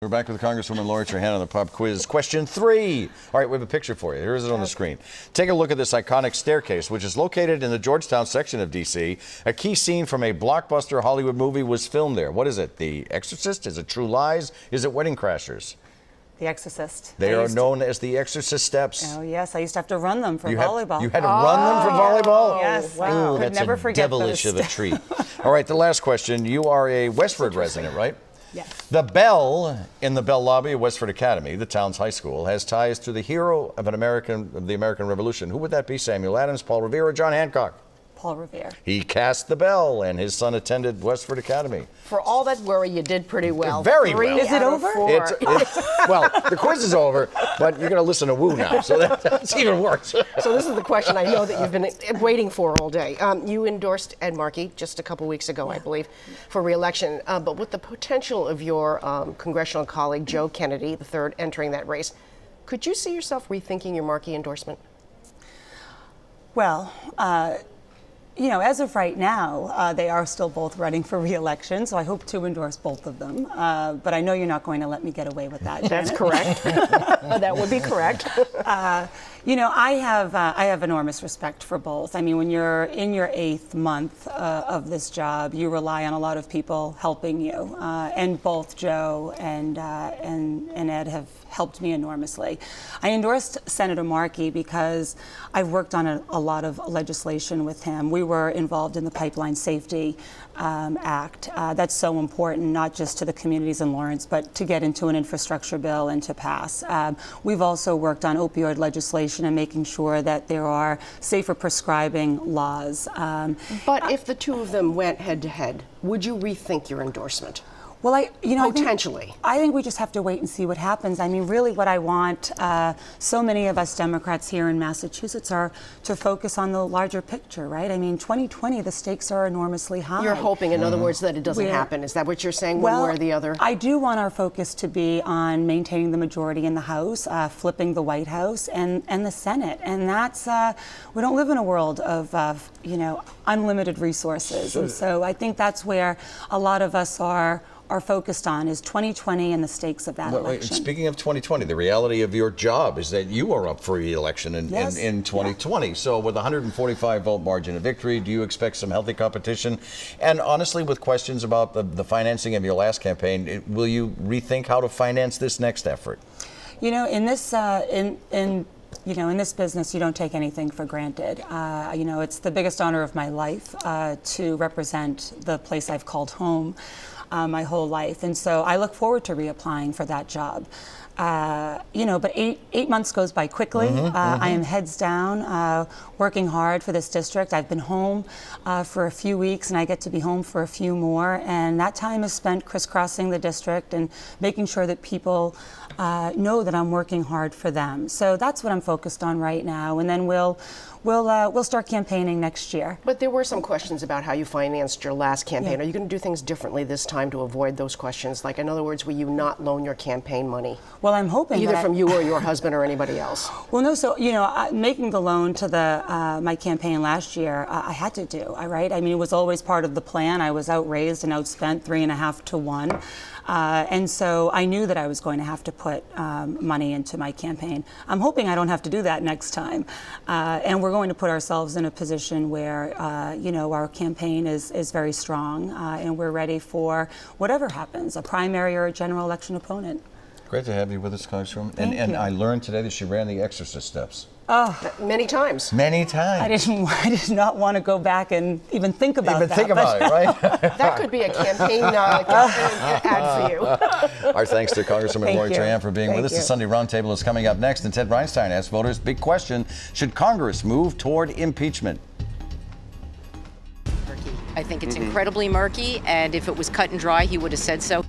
We're back with Congresswoman Trahan on the pop quiz. Question 3. All right, we have a picture for you. Here is it on the screen. Take a look at this iconic staircase, which is located in the Georgetown section of D.C. A key scene from a blockbuster Hollywood movie was filmed there. What is it? The Exorcist? Is it True Lies? Is it Wedding Crashers? The Exorcist. They are known as the Exorcist steps. Oh, yes. I used to have to run them for volleyball. You had to run them for volleyball? Yes. Wow. Ooh, Could never forget devilish those of a treat. All right, the last question. You are a Westford resident, right? Yes. The bell in the Bell Lobby of Westford Academy, the town's high school, has ties to the hero of the American Revolution. Who would that be? Samuel Adams, Paul Revere, or John Hancock? Paul Revere. He cast the bell, and his son attended Westford Academy. For all that worry, you did pretty well. Very well. Is it over? Well, the quiz is over, but you're going to listen to Woo now, so that's even worse. So this is the question I know that you've been waiting for all day. You endorsed Ed Markey just a couple weeks ago, I believe, for re-election. But with the potential of your congressional colleague, Joe Kennedy, the third, entering that race, could you see yourself rethinking your Markey endorsement? Well, you know, as of right now, they are still both running for re-election, so I hope to endorse both of them. But I know you're not going to let me get away with that, Janet. That's correct. That would be correct. You know, I have enormous respect for both. I mean, when you're in your 8th month of this job, you rely on a lot of people helping you, and both Joe and Ed have helped me enormously. I endorsed Senator Markey because I've worked on a lot of legislation with him. We were involved in the Pipeline Safety Act. That's so important, not just to the communities in Lawrence, but to get into an infrastructure bill and to pass. We've also worked on opioid legislation and making sure that there are safer prescribing laws. But if the two of them went head to head, would you rethink your endorsement? Well, potentially. I think we just have to wait and see what happens. I mean, really what I want, so many of us Democrats here in Massachusetts are to focus on the larger picture, right? I mean, 2020, the stakes are enormously high. You're hoping, in other words, that it doesn't happen. Is that what you're saying, one way or the other? I do want our focus to be on maintaining the majority in the House, flipping the White House and the Senate. And that's, we don't live in a world of, you know, unlimited resources. And so I think that's where a lot of us are focused on, is 2020 and the stakes of that election. Speaking of 2020, the reality of your job is that you are up for re-election in 2020. Yeah. So with a 145 vote margin of victory, do you expect some healthy competition? And honestly, with questions about the financing of your last campaign, will you rethink how to finance this next effort? You know, in this, you know, in this business, you don't take anything for granted. You know, it's the biggest honor of my life to represent the place I've called home my whole life. And so I look forward to reapplying for that job. You know, but eight months goes by quickly. I am heads down, working hard for this district. I've been home for a few weeks, and I get to be home for a few more. And that time is spent crisscrossing the district and making sure that people know that I'm working hard for them. So that's what I'm focused on right now. And then we'll start campaigning next year. But there were some questions about how you financed your last campaign. Yeah. Are you going to do things differently this time to avoid those questions? Like, in other words, will you not loan your campaign money? Well, I'm hoping either from you or your husband or anybody else. Well, no. So, you know, making the loan to my campaign last year, I had to do. Right? I mean, it was always part of the plan. I was outraised and outspent 3.5 to 1. And so I knew that I was going to have to put money into my campaign. I'm hoping I don't have to do that next time. And we're going to put ourselves in a position where, you know, our campaign is very strong and we're ready for whatever happens, a primary or a general election opponent. Great to have you with us, Congresswoman. Thank you. And I learned today that she ran the Exorcist steps. Oh, many times. Many times. I did not want to go back and even think about that. Think about it, right? That could be a campaign ad for you. Our thanks to Congresswoman Trahan for being with us. You. The Sunday Roundtable is coming up next, and Ted Reinstein asks voters, big question, should Congress move toward impeachment? I think it's incredibly murky, and if it was cut and dry, he would have said so.